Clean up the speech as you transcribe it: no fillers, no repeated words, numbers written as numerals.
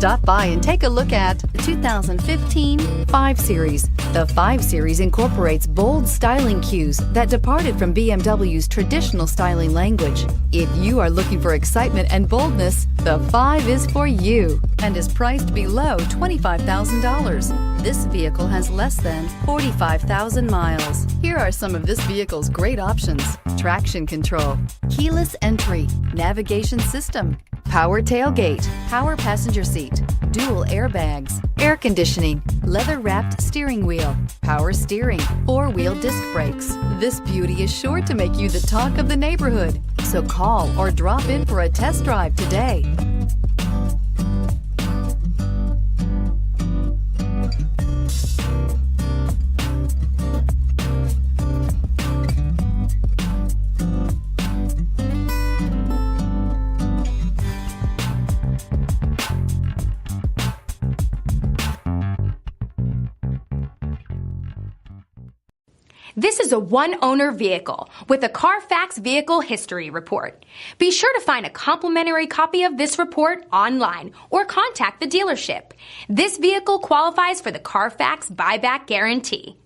Stop by and take a look at the 2015 5 Series. The 5 Series incorporates bold styling cues that departed from BMW's traditional styling language. If you are looking for excitement and boldness, the 5 is for you and is priced below $25,000. This vehicle has less than 45,000 miles. Here are some of this vehicle's great options: traction control, keyless entry, navigation system, power tailgate, power passenger seat, dual airbags, air conditioning, leather-wrapped steering wheel, power steering, 4-wheel disc brakes. This beauty is sure to make you the talk of the neighborhood. So call or drop in for a test drive today. This is a one-owner vehicle with a Carfax Vehicle History Report. Be sure to find a complimentary copy of this report online or contact the dealership. This vehicle qualifies for the Carfax Buyback Guarantee.